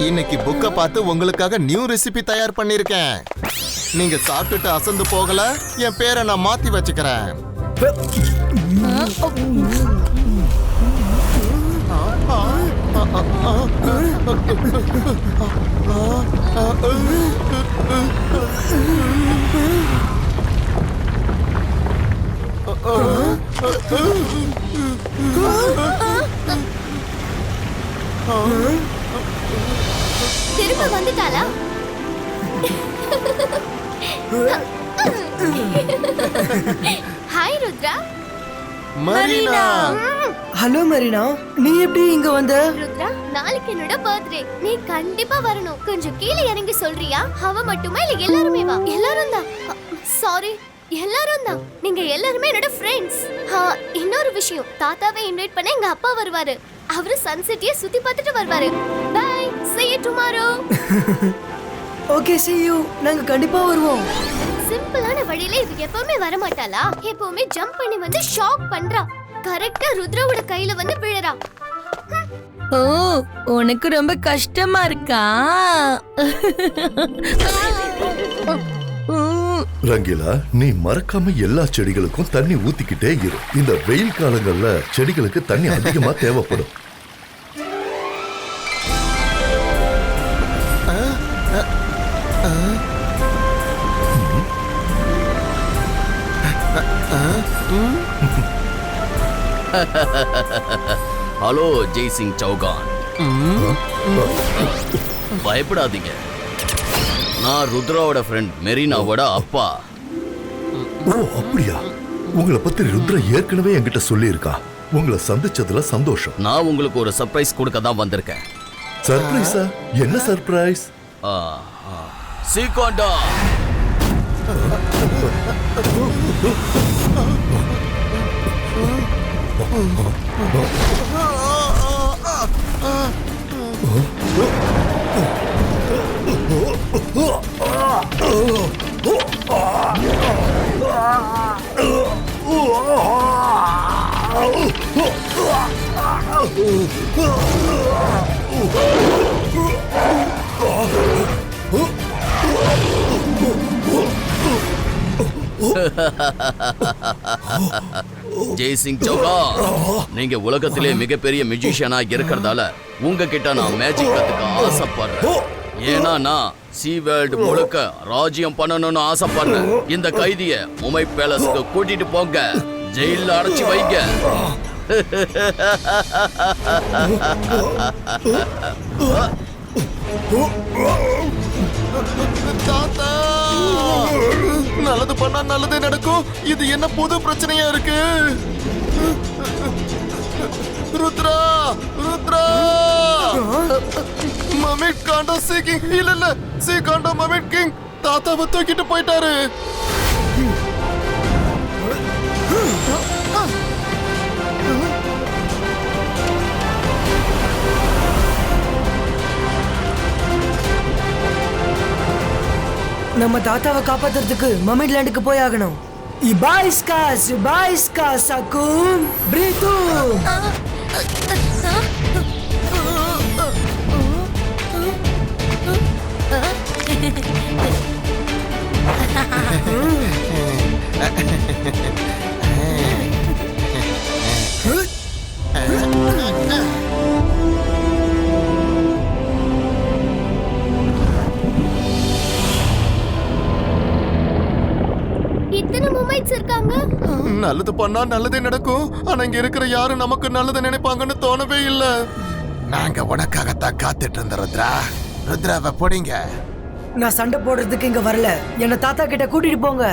இன்னைக்கு புக்க பார்த்து உங்களுக்காக நியூ ரெசிபி தயார் பண்ணிருக்கேன். நீங்க சாப்பிட்டுட்டு அசந்து போகல, என் பேரை நான் மாத்தி வச்சுக்கிறேன். திரும்ப வந்துட்டாளா? Hi Rudra. Marina. Hello Marina, நீ எப்படி இங்க வந்த? ருத்ரா, நாளைக்கு என்னோட பர்த்டே. நீ கண்டிப்பா வரணும். கொஞ்சம் கீழே இறங்கி சொல்றியா? அவ மட்டுமா இல்ல எல்லாருமே வா? எல்லாரும் தான். சாரி, எல்லாரும் தான். நீங்க எல்லாருமே என்னோட ஃப்ரெண்ட்ஸ். இன்னொரு விஷயம், தாத்தாவை இன்வைட் பண்ண எங்க அப்பா வருவாரு. அவரு சன்செட்டிய சுத்தி பார்த்துட்டு வருவாரு. Bye, see you tomorrow. Okay, see you. நாங்க கண்டிப்பா வருவோம். சிம்பிளான வழியில இவ எப்பவுமே வர மாட்டாளா? எப்பவுமே ஜம்ப் பண்ணி வந்து ஷாக் பண்றா. கரெக்ட்டா ருத்ராவோட கையில வந்து விழறா. ஓ, உனக்கு ரொம்ப கஷ்டமா இருக்கா? ரங்கிலா, நீ மறக்காம எல்லா செடிகளுக்கும் தண்ணி ஊத்திக்கிட்டே இரு. இந்த வெயில் காலங்கள்ல செடிகளுக்கு தண்ணி அதிகமா தேவைப்படும். ஹலோ ஜெய்சிங் சௌகான், பயப்படாதீங்க. நான் ருத்ராவோட ஃப்ரெண்ட் மெரினாவோட அப்பா. ஓ அப்படியா? உங்களை பத்தி ருத்ரா ஏற்கனவே என்கிட்ட சொல்லியிருக்கா. உங்களை சந்திச்சதுல சந்தோஷம். நான் உங்களுக்கு ஒரு சர்ப்ரைஸ் கொடுக்க தான் வந்திருக்கேன். சர்ப்ரைஸா? என்ன சர்ப்ரைஸ்? சீகோண்டா. ஜெய்சிங் சௌகான், நீங்க உலகத்திலே மிகப்பெரிய மியூசிஷியனா இருக்கிறதால உங்ககிட்ட நான் மேஜிக் கத்துக்க ஆசைப்படுறேன். ஏன்னா நான் சி வேர்ல்ட் முழுக்க ராஜ்யம் பண்ணணும்னு ஆசைப்படுறேன். இந்த கைதிய மும்பை பேலஸ்க்கு கூட்டிட்டு போங்க, ஜெயில அடைச்சு வைங்க. தாத்தா, நல்லது பண்ணா நல்லதே நடக்கும். இது என்ன புது பிரச்சனையா இருக்கு? ருத்ரா, ருத்ரா, மமிட் காண்டோ சீக்கிங். இல்ல சி காண்டோ மமிட் கிங் தாத்தாவை தூக்கிட்டு போயிட்டாரு. நம்ம தாத்தாவை காப்பாத்துறதுக்கு மமிட் லேண்டுக்கு போய் ஆகணும். இபாய்ஸ்கா சகும் பிரீத்து. இத்தனை மூமெண்ட்ஸ் இருக்காங்க. நல்லது பண்ணா நல்லதே நடக்கும். ஆனா இங்க இருக்கிற யாரும் நமக்கு நல்லது நினைப்பாங்கன்னு தோணவே இல்ல. நாங்க உனக்காகத்தான் காத்துட்டு இருந்த ருத்ரா. ருத்ராவை போடிங்க. நான் சண்டை போடுறதுக்கு இங்க வரல. என்ன தாத்தா கிட்ட கூட்டிட்டு போங்க.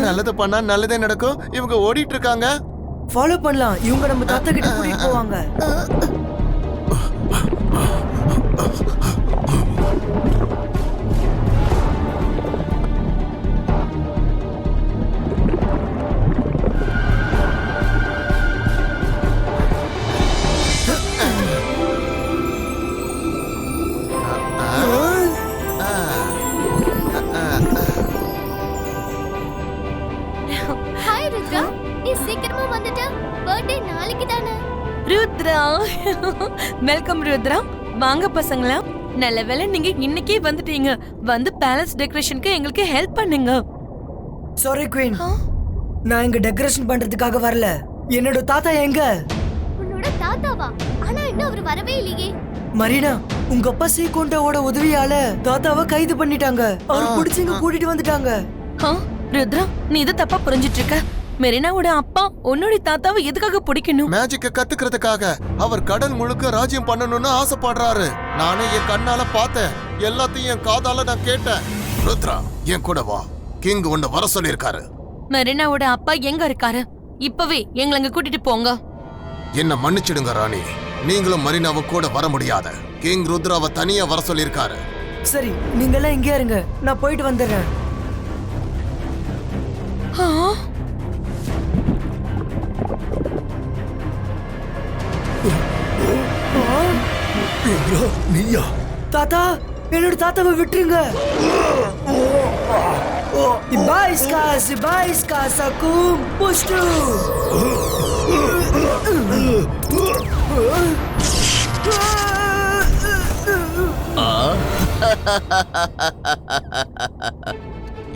நல்லது பண்ணா நல்லதே நடக்கும். இவங்க ஓடிட்டு இருக்காங்க. ஃபாலோ பண்ணலாம். இவங்க நம்ம தாத்தா கிட்ட கூட்டிட்டு போவாங்க. ஹாய் ருத்ரா, நீ சீக்கிரமா வந்துட்ட. பர்த்டே நாளைக்கு தானே. ருத்ரா வெல்கம் ருத்ரா. வாங்க பசங்களா, நல்ல வேளை நீங்க இன்னைக்கே வந்துட்டீங்க. வந்து பேலஸ் டெக்கரேஷனுக்கு எங்களுக்கு ஹெல்ப் பண்ணுங்க. சாரி குயின், நான் இங்க டெக்கரேஷன் பண்றதுக்காக வரல. என்னோட தாத்தா எங்க? உன்னோட தாத்தாவா? ஆனா இன்னும் அவர் வரவே இல்லையே. மரீனா, உங்க அப்பா சீகோண்டாவோட உதவியால தாத்தாவை கைது பண்ணிட்டாங்க. அவர் பிடிச்சிங்க கூட்டிட்டு வந்துட்டாங்க. ருத்ரா, நீ இதை தப்பா புரிஞ்சிட்டு இருக்க. மெரினாவோட அப்பா உன்னோட தாத்தாவை எதுக்காக பிடிக்கணும்? மேஜிக்க கத்துக்கிறதுக்காக. அவர் கடல் முழுக்க ராஜ்யம் பண்ணணும்னு ஆசைப்படுறாரு. நானே என் கண்ணால பார்த்தேன். எல்லாத்தையும் என் காதால நான் கேட்டேன். ருத்ரா, என் கூட வா. கிங் உன்னை வர சொல்லிருக்காரு. மெரினாவோட அப்பா எங்க இருக்காரு? இப்பவே எங்களை அங்க கூட்டிட்டு போங்க. என்ன மன்னிச்சிடுங்க ராணி, நீங்களும் மரீனாவை கூட வர முடியாத. கிங் ருத்ராவை தனியா வர சொல்லிருக்காரு. சரி, நீங்க எல்லாம் இங்கே இருங்க, நான் போயிட்டு வந்துடுறேன். நீயா? தாத்தா, என்னோட தாத்தாவை விட்டுருங்க. Ibaiska sakum pushtu.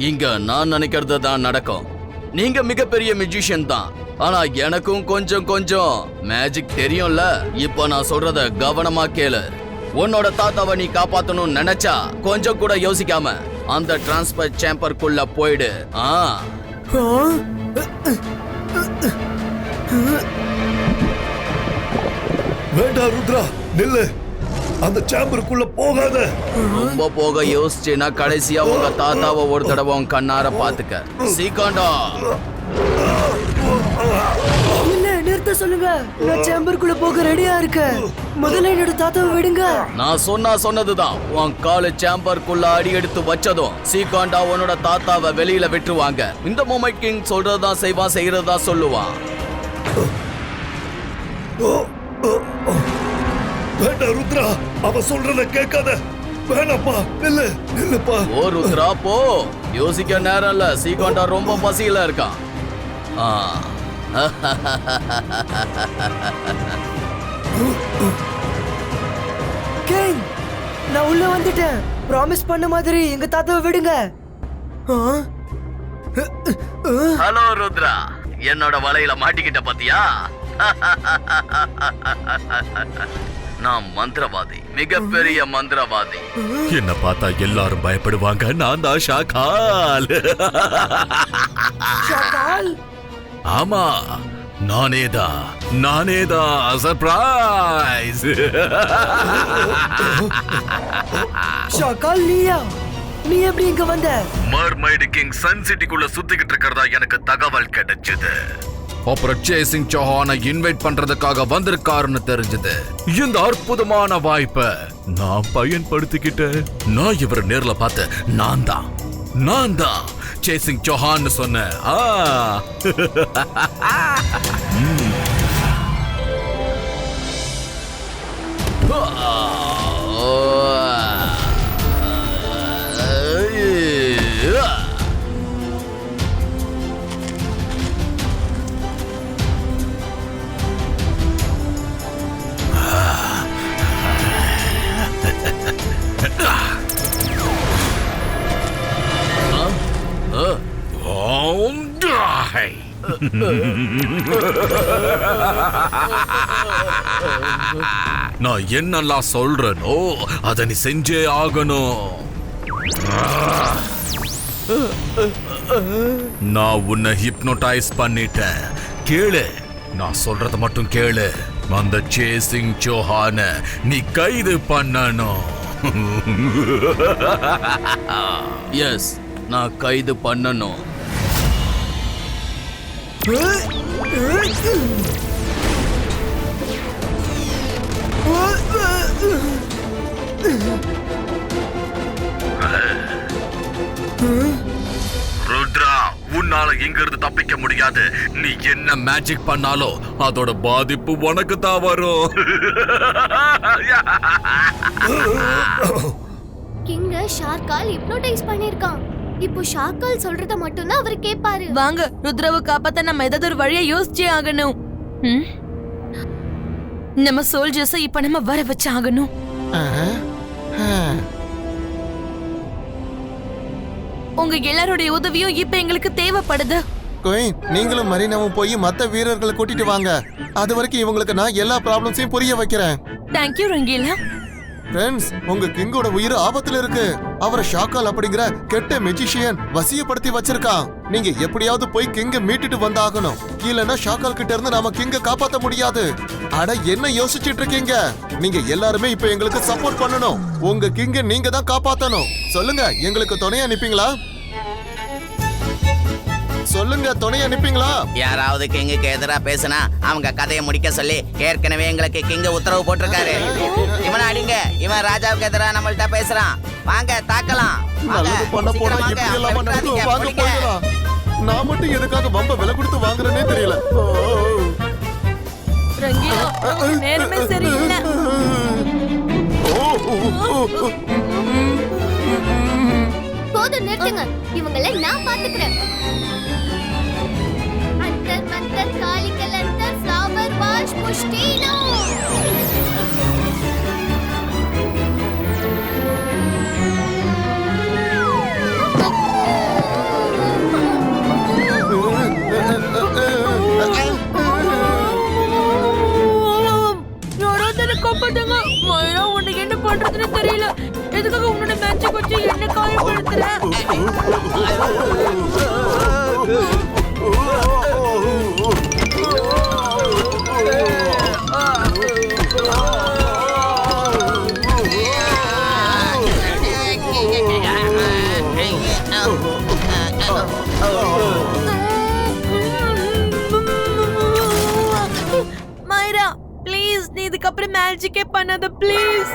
இங்க நான் நினைக்கிறது தான் நடக்கும். நீங்க மிகப்பெரிய மியூசிஷியன் தான், ஆனா எனக்கும் கொஞ்சம் மேஜிக் தெரியும்ல. இப்ப நான் சொல்றத கவனமா கேளு. உன்னோட தாத்தாவை நீ காப்பாத்தணும்னு நினைச்சா கொஞ்சம் கூட யோசிக்காம அந்த டிரான்ஸ்பர் சேம்பருக்குள்ள போயிடு. வேண்டாம் ருத்ரா, நில்லு. அந்த சேம்பருக்குள்ள போகாத. ரொம்ப போக யோசிச்சுனா கடைசியா உங்க தாத்தாவை ஒரு தடவை உன் கண்ணார பாத்துக்க. சீக்காண்டா, இல்ல, நிறுத்த சொல்லுங்க. நான் சேம்பருக்குள்ள போக ரெடியா இருக்கேன். முதல்ல என்னோட தாத்தாவை விடுங்க. நான் சொன்னதுதான். உன் காலு சேம்பருக்குள்ள அடி எடுத்து வச்சதும் சீக்காண்டா உன்னோட தாத்தாவை வெளியில விட்டுருவாங்க. இந்த மொமெண்ட் கிங் சொல்றதுதான் செய்வான், செய்யறதா சொல்லுவான். வேண்டாம் ருத்ரா, அவ சொல்றத கேட்காத. வேணாப்பா, நில்லு, நில்லுப்பா. ஓ ருத்ரா, போ. யோசிக்க நேரம் இல்ல. சீக்காண்டா ரொம்ப பசியில இருக்கான். கிங், நான் உள்ள வந்துட்டேன். ப்ராமிஸ் பண்ண மாதிரி எங்க தாத்தாவை விடுங்க. ஹலோ ருத்ரா, என்னோட வலையில மாட்டிக்கிட்ட பாத்தியா? நான் மந்திரவாதி, மிகப்பெரிய மந்திரவாதி. என்ன பார்த்தா எல்லாரும் பயப்படுவாங்க. நான் தான் ஷாக்கால். ஷாக்கால்? ஆமா, நானேதான் சர்ப்ரைஸ். ஷாக்கால், நீயா? நீ எப்படி இங்க வந்த? மர்மைடு கிங் சன் சிட்டிக்குள்ள சுத்திக்கிட்டு இருக்கிறதா எனக்கு தகவல் கிடைச்சது. அப்புறம் சேசிங் சௌஹானை இன்வைட் பண்றதுக்காக வந்திருக்காருன்னு தெரிஞ்சது. இந்த அற்புதமான வாய்ப்பை நான் பயன்படுத்திக்கிட்டேன். நான் இவரை நேர்ல பார்த்து நான் தான் சேசிங் சௌஹான்னு சொன்னேன். நான் என்னெல்லாம் சொல்றேனோ அதை நீ செஞ்சே ஆகணும். நான் உன்னை ஹிப்னோடைஸ் பண்ணிட்டேன். கேளு, நான் சொல்றத மட்டும் கேளு. அந்த சேசிங் சௌஹான நீ கைது பண்ணணும். எஸ், நான் கைது பண்ணணும். ருத்ரா, உன்னால இங்க இருந்து தப்பிக்க முடியாது. நீ என்ன மேஜிக் பண்ணாலும் அதோட பாதிப்பு உனக்கு தான் வரும். கிங்க ஷார்கால் ஹிப்னோடைஸ் பண்ணிருக்கான். இப்போ ஷார்கால் சொல்றத மட்டும் தான் அவர் கேட்பாரு. வாங்க, ருத்ராவை காப்பாத்த நம்ம ஏதாவது ஒரு வழியை யோசிச்சே ஆகணும். நம்ம சோல்ஜர்ஸ் இப்ப நம்ம வர வச்சு ஆகணும். உங்க எல்லாருடைய உதவியும் இப்ப எங்களுக்கு தேவைப்படுது. குயின், நீங்களும் மரீனாவும் போய் மத்த வீரர்களை கூட்டிட்டு வாங்க. அது வரைக்கும் இவங்களுக்கு நான் எல்லா ப்ராப்ளம்ஸையும் புரிய வைக்கிறேன். தேங்க்யூ ரங்கீலா. ஃப்ரெண்ட்ஸ், உங்க கிங்கோட உயிர் ஆபத்துல இருக்கு. அவரை ஷாக்கால் அப்படிங்கிற கெட்ட மெஜிஷியன் வசியப்படுத்தி வச்சிருக்கான். நீங்க எப்படியாவது போய் கிங்க மீட்டுட்டு வந்தாகணும். இல்லன்னா ஷாக்கால் கிட்ட இருந்து நாம கிங்க காப்பாத்த முடியாது. அட, என்ன யோசிச்சுட்டு இருக்கீங்க? நீங்க எல்லாருமே இப்ப எங்களுக்கு சப்போர்ட் பண்ணணும். உங்க கிங்க நீங்க தான் காப்பாத்தணும். சொல்லுங்க, எங்களுக்கு துணையா நிப்பீங்களா? சொல்லுங்க, துணை அனுப்பிங்களா? யாராவது கிங்குக்கு எதிரா பேசினா அவங்க கதையை முடிக்க சொல்லி ஏற்கனவே எங்களுக்கு கிங்க உத்தரவு போட்டிருக்காரு. இவனை அடிங்க, இவன் ராஜாவுக்கு எதிரா நம்மள்ட்ட பேசுறான். வாங்க தாக்கலாம். நல்லது பண்ண போனா இப்படி எல்லாம் நடக்கும். வாங்க போகலாம். நான் மட்டும் எதுக்காக வம்ப விலை கொடுத்து வாங்குறேனே தெரியல. ரங்கீலா, நேரமே சரியில்லை. போதும், நிறுத்துங்க. இவங்களை நான் பாத்துக்கிறேன். अंतर मंतर काली कलंतर फ्लावर वाश पुष्टीनो காப்பாத்துங்க. மயிரா, உனக்கு என்ன பண்றதுன்னு தெரியல. எதுக்காக உன்னோட மேட்சை வச்சு என்ன காயப்படுத்துற? மைரா, ப்ளீஸ், நீ இதுக்கப்புறம் மேஜிக்கே பண்ணாத ப்ளீஸ்.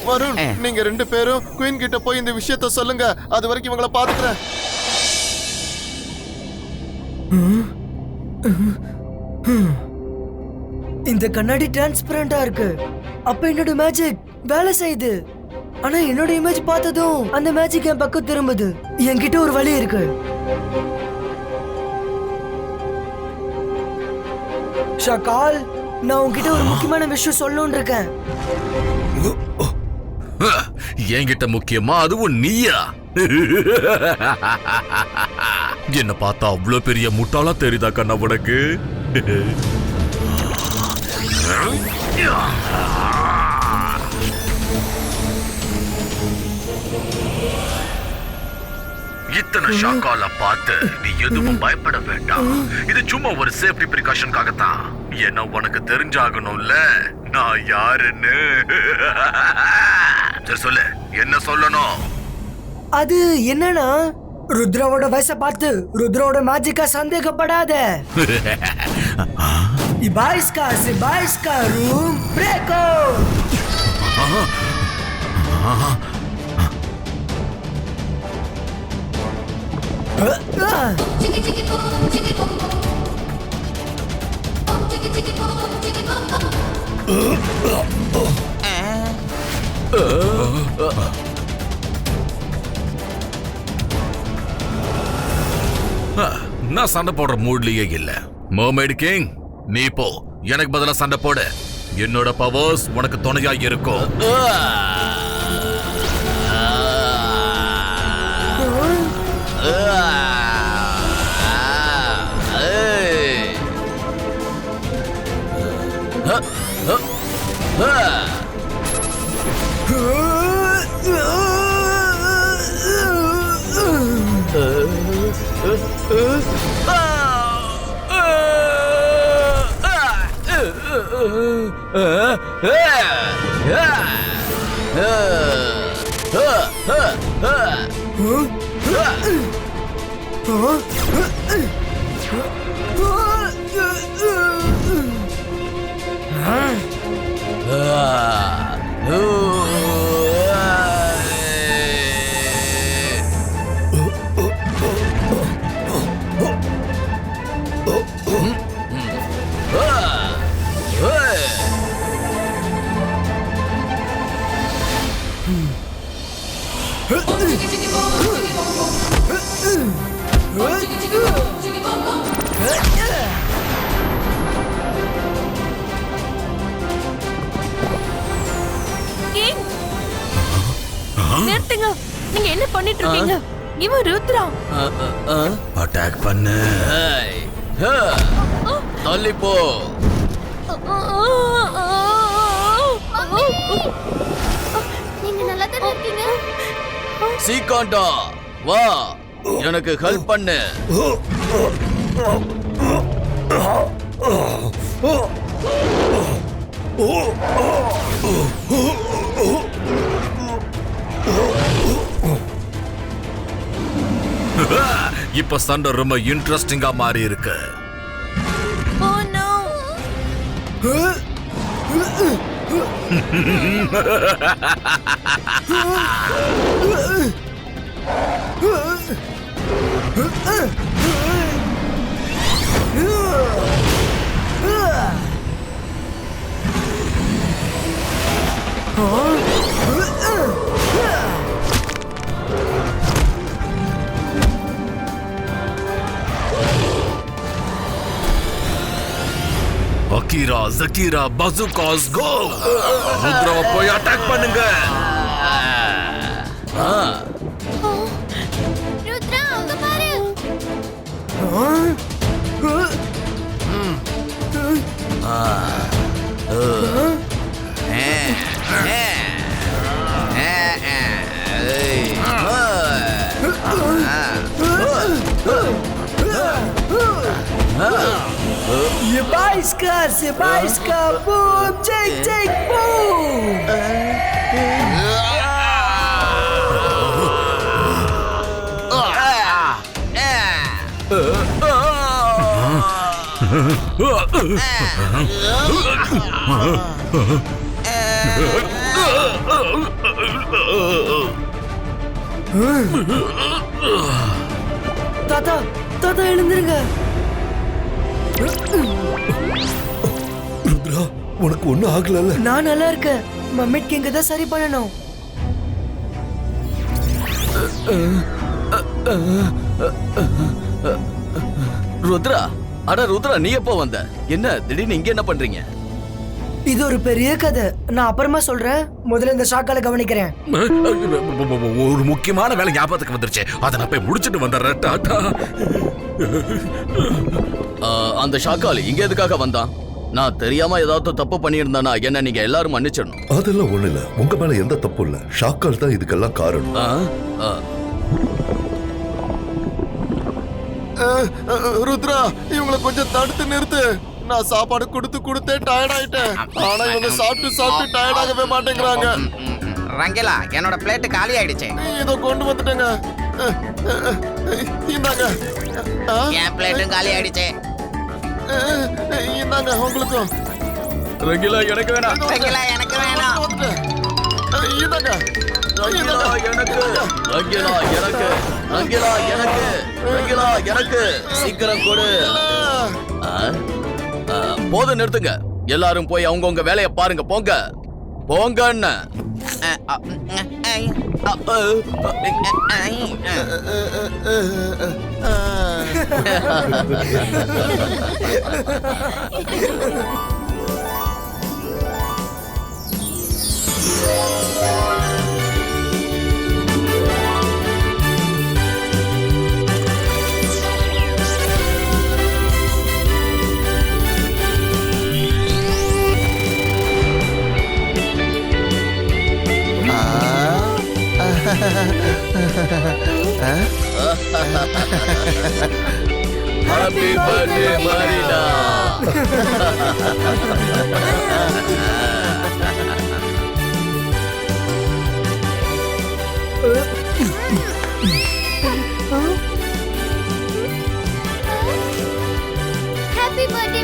வருண், நீங்க ரெண்டு பேரும் குயின் கிட்ட போய் இந்த விஷயத்த சொல்லுங்க. அது வரைக்கும் இவங்கள பாத்துக்கிறேன். இந்த கண்ணாடி டிரான்ஸ்பரண்டா இருக்கு. அப்ப என்னோட மேஜிக் வேலை செய்யுது. ஆனா என்னோட இமேஜ் பார்த்ததும் அந்த மேஜிக் என் பக்கம் திரும்புது. என்கிட்ட ஒரு வழி இருக்கு. ஷாக்கால், நான் உன்கிட்ட ஒரு முக்கியமான விஷயம் சொல்லணும்னு இருக்கேன். என்கிட்ட முக்கியமா? அதுவும் நீயா? என்ன பார்த்தா அவ்வளவு பெரிய முட்டாளா தெரியுதா கண்ணா உனக்கு? இத்தனை ஷாக்கால பார்த்து நீ எதுவும் பயப்பட வேண்டாம். இது சும்மா ஒரு சேஃப்டி பிரிகாஷனுக்காக தான். என்ன உனக்கு தெரிஞ்சாகணும்ல நான் யாருன்னு. சரி சொல்லு, என்ன சொல்லணும்? அது என்னன்னா, ருத்ராவோட வயசை பார்த்து ருத்ராவோட மேஜிக்கா சந்தேகப்படாத. இபாய்ஸ்கா ரூம் பிரேக்கோ. நான் சண்டை போடுற மூட்லயே இல்ல. மர்மெய்ட் கிங், நீ போ, எனக்கு பதிலா சண்டை போடு. என்னோட பவர்ஸ் உனக்கு துணையா இருக்கும். கிங், நிறுத்துங்க. நீங்க என்ன பண்ணிட்டு இருக்கீங்க? இவன் ருத்ரா. அட்டாக் பண்ணு. தள்ளி போ. நீங்க நல்லா தானே இருக்கீங்க? சீக்காண்டா வா, எனக்கு ஹெல்ப் பண்ணு. இப்ப சண்டை ரொம்ப இன்ட்ரெஸ்டிங்கா மாறி இருக்கு. Oh no. அகீரா, ஜகீரா, பசுகாஸ் கோ. ருத்ராவை போய் அட்டாக் பண்ணுங்க. ருத்ரா அங்க பாரு. Sebaiska, boom, take, boom. தாத்தா எழுந்திருங்க. ருத்ரா, உனக்கு ஒண்ணும் ஆகல? நான் நல்லா இருக்கேன். மம்மிட் கிங்க தான் சரி பண்ணணும். ருத்ரா, அட ருத்ரா, நீ எப்போ வந்த? என்ன திடீர்னு இங்க என்ன பண்றீங்க? இது ஒரு பெரிய கதை, நான் அப்புறமா சொல்றேன். முதல்ல இந்த ஷாக்கால கவனிக்கிறேன். ஒரு முக்கியமான வேலை ஞாபகத்துக்கு வந்துருச்சு. அதை நான் போய் முடிச்சிட்டு வந்துடுறேன். டாடா. அந்த ஷாக்காலி இங்க எதுக்காக வந்தான்? நான் தெரியாம ஏதாவது தப்பு பண்ணியிருந்தானா என்ன நீங்க எல்லாரும் மன்னிச்சிடணும். அதெல்லாம் ஒண்ணு இல்ல, உங்க மேல எந்த தப்பு இல்ல. ஷாக்கால் தான் இதுக்கெல்லாம் காரணம். ருத்ரா, இவங்களை கொஞ்சம் தடுத்து நிறுத்து. நான் சாப்பாடு கொடுத்து டயர்ட் ஆயிட்டேன். ஆனா இவங்க சாப்பிட்டு டயர்ட் ஆகவே மாட்டேங்கிறாங்க. ரங்கிலா, என்னோட பிளேட் காலி ஆயிடுச்சு. இதோ கொண்டு வந்துட்டேங்க. இந்தாங்க. என் பிளேட்டும் காலி ஆயிடுச்சு. இந்தாங்க உங்களுக்கும். ரங்கிலா எனக்கு வேணாம். ரங்கிலா எனக்கு வேணும். இந்தாங்க. ரங்கிலா எனக்கு. ரங்கிலா எனக்கு. ரங்கிலா எனக்கு. ரங்கிலா எனக்கு. சீக்கிரம் கொடு. போதும், நிறுத்துங்க. எல்லாரும் போய் அவங்கவுங்க வேலையை பாருங்க. போங்க போங்கன்னு. ஹாப்பி பர்த்டே மாரினா. Happy birthday